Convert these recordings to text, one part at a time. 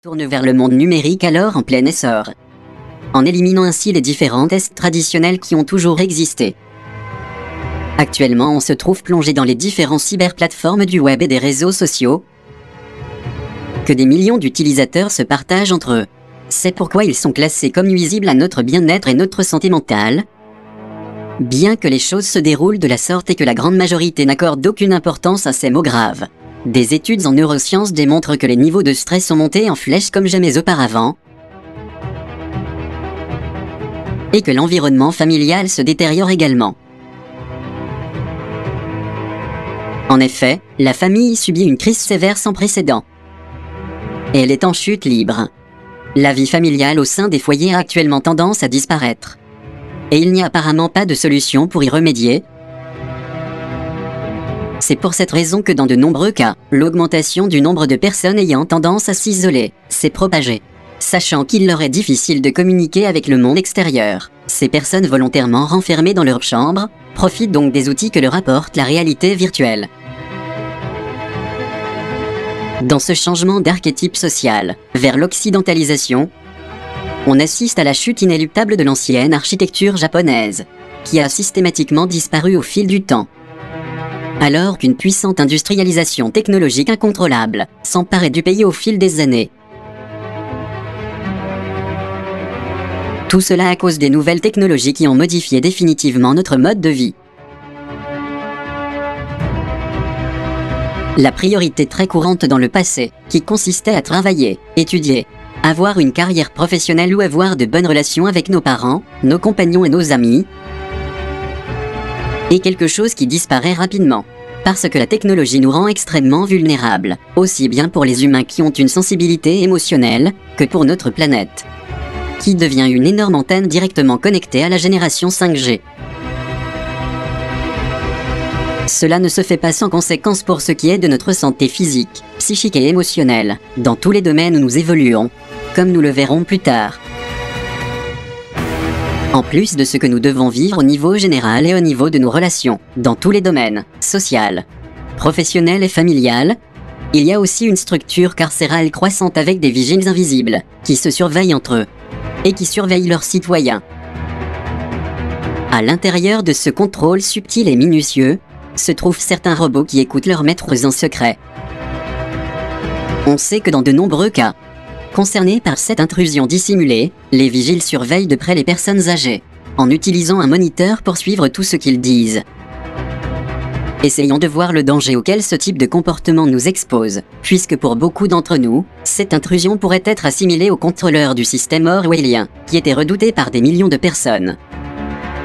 Tourne vers le monde numérique alors en plein essor, en éliminant ainsi les différents tests traditionnels qui ont toujours existé. Actuellement, on se trouve plongé dans les différents cyberplateformes du web et des réseaux sociaux que des millions d'utilisateurs se partagent entre eux. C'est pourquoi ils sont classés comme nuisibles à notre bien-être et notre santé mentale. Bien que les choses se déroulent de la sorte et que la grande majorité n'accorde aucune importance à ces mots graves. Des études en neurosciences démontrent que les niveaux de stress sont montés en flèche comme jamais auparavant et que l'environnement familial se détériore également. En effet, la famille subit une crise sévère sans précédent et elle est en chute libre. La vie familiale au sein des foyers a actuellement tendance à disparaître et il n'y a apparemment pas de solution pour y remédier. C'est pour cette raison que dans de nombreux cas, l'augmentation du nombre de personnes ayant tendance à s'isoler s'est propagée. Sachant qu'il leur est difficile de communiquer avec le monde extérieur, ces personnes volontairement renfermées dans leur chambre profitent donc des outils que leur apporte la réalité virtuelle. Dans ce changement d'archétype social vers l'occidentalisation, on assiste à la chute inéluctable de l'ancienne architecture japonaise, qui a systématiquement disparu au fil du temps. Alors qu'une puissante industrialisation technologique incontrôlable s'emparait du pays au fil des années. Tout cela à cause des nouvelles technologies qui ont modifié définitivement notre mode de vie. La priorité très courante dans le passé, qui consistait à travailler, étudier, avoir une carrière professionnelle ou avoir de bonnes relations avec nos parents, nos compagnons et nos amis, est quelque chose qui disparaît rapidement. Parce que la technologie nous rend extrêmement vulnérables, aussi bien pour les humains qui ont une sensibilité émotionnelle, que pour notre planète, qui devient une énorme antenne directement connectée à la génération 5G. Cela ne se fait pas sans conséquences pour ce qui est de notre santé physique, psychique et émotionnelle, dans tous les domaines où nous évoluons, comme nous le verrons plus tard. En plus de ce que nous devons vivre au niveau général et au niveau de nos relations, dans tous les domaines, social, professionnel et familial, il y a aussi une structure carcérale croissante avec des vigiles invisibles, qui se surveillent entre eux, et qui surveillent leurs citoyens. À l'intérieur de ce contrôle subtil et minutieux, se trouvent certains robots qui écoutent leurs maîtres en secret. On sait que dans de nombreux cas, concernés par cette intrusion dissimulée, les vigiles surveillent de près les personnes âgées, en utilisant un moniteur pour suivre tout ce qu'ils disent. Essayons de voir le danger auquel ce type de comportement nous expose, puisque pour beaucoup d'entre nous, cette intrusion pourrait être assimilée au contrôleur du système orwellien, qui était redouté par des millions de personnes.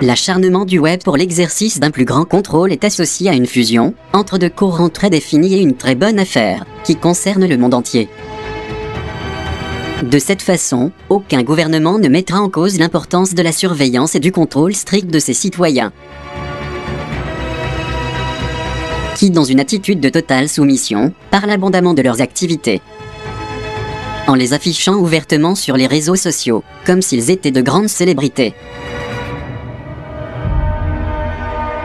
L'acharnement du web pour l'exercice d'un plus grand contrôle est associé à une fusion entre deux courants très définis et une très bonne affaire, qui concerne le monde entier. De cette façon, aucun gouvernement ne mettra en cause l'importance de la surveillance et du contrôle strict de ses citoyens, qui, dans une attitude de totale soumission, parlent abondamment de leurs activités, en les affichant ouvertement sur les réseaux sociaux, comme s'ils étaient de grandes célébrités.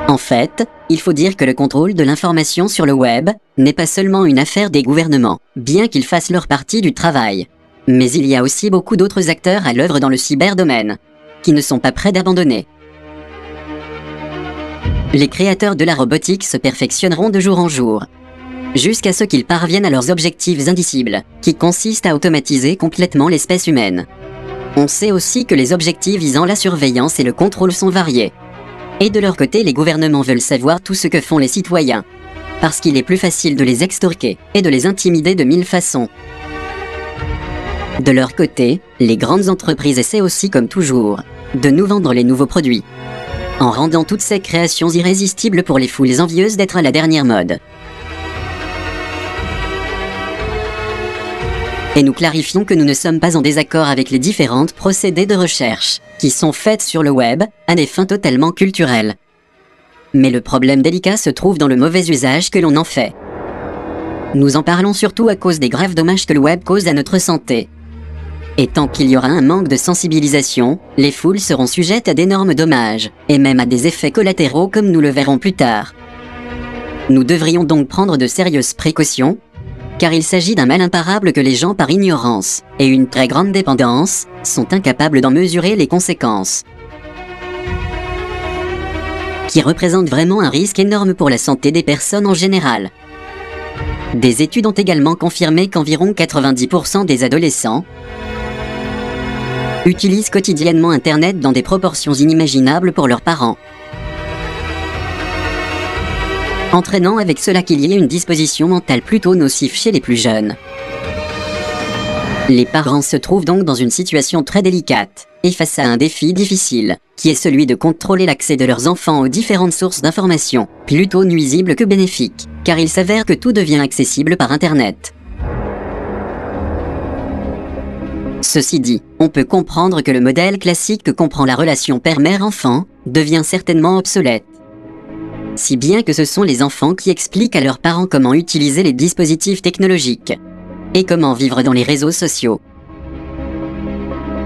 En fait, il faut dire que le contrôle de l'information sur le web n'est pas seulement une affaire des gouvernements, bien qu'ils fassent leur partie du travail. Mais il y a aussi beaucoup d'autres acteurs à l'œuvre dans le cyberdomaine, qui ne sont pas prêts d'abandonner. Les créateurs de la robotique se perfectionneront de jour en jour, jusqu'à ce qu'ils parviennent à leurs objectifs indicibles, qui consistent à automatiser complètement l'espèce humaine. On sait aussi que les objectifs visant la surveillance et le contrôle sont variés. Et de leur côté, les gouvernements veulent savoir tout ce que font les citoyens, parce qu'il est plus facile de les extorquer et de les intimider de mille façons. De leur côté, les grandes entreprises essaient aussi, comme toujours, de nous vendre les nouveaux produits, en rendant toutes ces créations irrésistibles pour les foules envieuses d'être à la dernière mode. Et nous clarifions que nous ne sommes pas en désaccord avec les différentes procédés de recherche, qui sont faites sur le web, à des fins totalement culturelles. Mais le problème délicat se trouve dans le mauvais usage que l'on en fait. Nous en parlons surtout à cause des graves dommages que le web cause à notre santé. Et tant qu'il y aura un manque de sensibilisation, les foules seront sujettes à d'énormes dommages, et même à des effets collatéraux comme nous le verrons plus tard. Nous devrions donc prendre de sérieuses précautions, car il s'agit d'un mal imparable que les gens par ignorance et une très grande dépendance sont incapables d'en mesurer les conséquences, qui représente vraiment un risque énorme pour la santé des personnes en général. Des études ont également confirmé qu'environ 90% des adolescents utilisent quotidiennement Internet dans des proportions inimaginables pour leurs parents, entraînant avec cela qu'il y ait une disposition mentale plutôt nocive chez les plus jeunes. Les parents se trouvent donc dans une situation très délicate, et face à un défi difficile, qui est celui de contrôler l'accès de leurs enfants aux différentes sources d'informations, plutôt nuisibles que bénéfiques, car il s'avère que tout devient accessible par Internet. Ceci dit, on peut comprendre que le modèle classique que comprend la relation père-mère-enfant devient certainement obsolète. Si bien que ce sont les enfants qui expliquent à leurs parents comment utiliser les dispositifs technologiques et comment vivre dans les réseaux sociaux.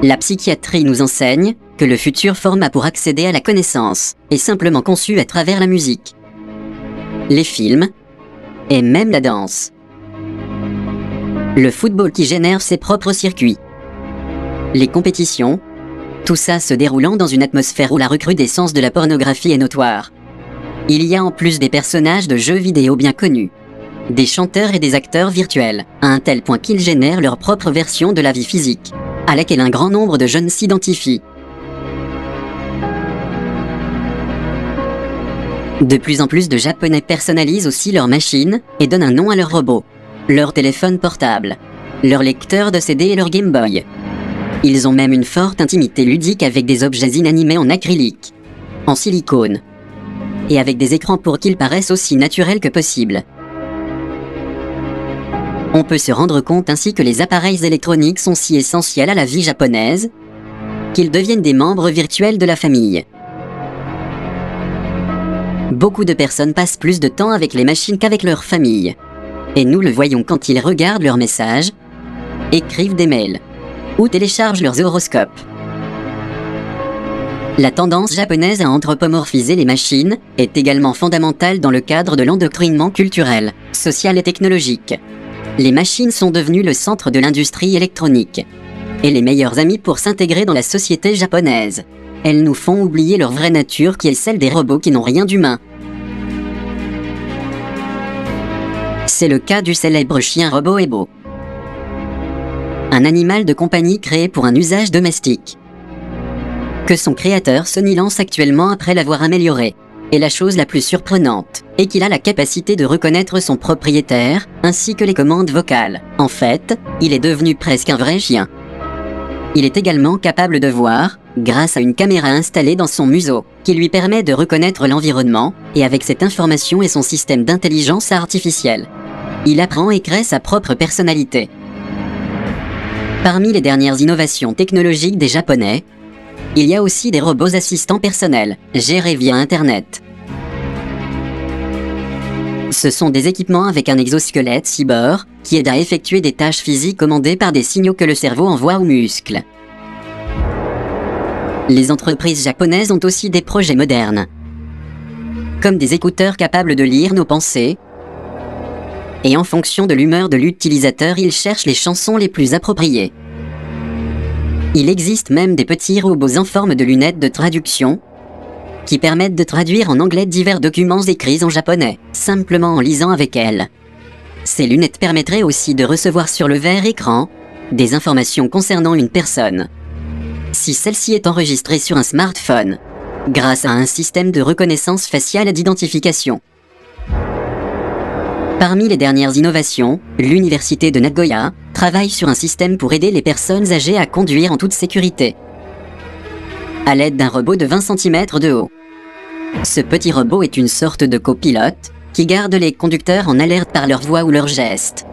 La psychiatrie nous enseigne que le futur format pour accéder à la connaissance est simplement conçu à travers la musique, les films et même la danse. Le football qui génère ses propres circuits, les compétitions, tout ça se déroulant dans une atmosphère où la recrudescence de la pornographie est notoire. Il y a en plus des personnages de jeux vidéo bien connus, des chanteurs et des acteurs virtuels, à un tel point qu'ils génèrent leur propre version de la vie physique, à laquelle un grand nombre de jeunes s'identifient. De plus en plus de Japonais personnalisent aussi leurs machines et donnent un nom à leurs robots, leur téléphone portable, leur lecteur de CD et leur Game Boy. Ils ont même une forte intimité ludique avec des objets inanimés en acrylique, en silicone, et avec des écrans pour qu'ils paraissent aussi naturels que possible. On peut se rendre compte ainsi que les appareils électroniques sont si essentiels à la vie japonaise qu'ils deviennent des membres virtuels de la famille. Beaucoup de personnes passent plus de temps avec les machines qu'avec leur famille. Et nous le voyons quand ils regardent leurs messages, écrivent des mails ou téléchargent leurs horoscopes. La tendance japonaise à anthropomorphiser les machines est également fondamentale dans le cadre de l'endoctrinement culturel, social et technologique. Les machines sont devenues le centre de l'industrie électronique et les meilleurs amis pour s'intégrer dans la société japonaise. Elles nous font oublier leur vraie nature qui est celle des robots qui n'ont rien d'humain. C'est le cas du célèbre chien robot Ebo, un animal de compagnie créé pour un usage domestique, que son créateur Sony lance actuellement après l'avoir amélioré. Et la chose la plus surprenante est qu'il a la capacité de reconnaître son propriétaire, ainsi que les commandes vocales. En fait, il est devenu presque un vrai chien. Il est également capable de voir, grâce à une caméra installée dans son museau, qui lui permet de reconnaître l'environnement, et avec cette information et son système d'intelligence artificielle, il apprend et crée sa propre personnalité. Parmi les dernières innovations technologiques des Japonais, il y a aussi des robots assistants personnels, gérés via Internet. Ce sont des équipements avec un exosquelette cyber qui aide à effectuer des tâches physiques commandées par des signaux que le cerveau envoie aux muscles. Les entreprises japonaises ont aussi des projets modernes, comme des écouteurs capables de lire nos pensées, et en fonction de l'humeur de l'utilisateur, ils cherchent les chansons les plus appropriées. Il existe même des petits robots en forme de lunettes de traduction qui permettent de traduire en anglais divers documents écrits en japonais, simplement en lisant avec elles. Ces lunettes permettraient aussi de recevoir sur le verre écran des informations concernant une personne, si celle-ci est enregistrée sur un smartphone, grâce à un système de reconnaissance faciale et d'identification. Parmi les dernières innovations, l'université de Nagoya travaille sur un système pour aider les personnes âgées à conduire en toute sécurité, à l'aide d'un robot de 20 cm de haut. Ce petit robot est une sorte de copilote qui garde les conducteurs en alerte par leur voix ou leurs gestes.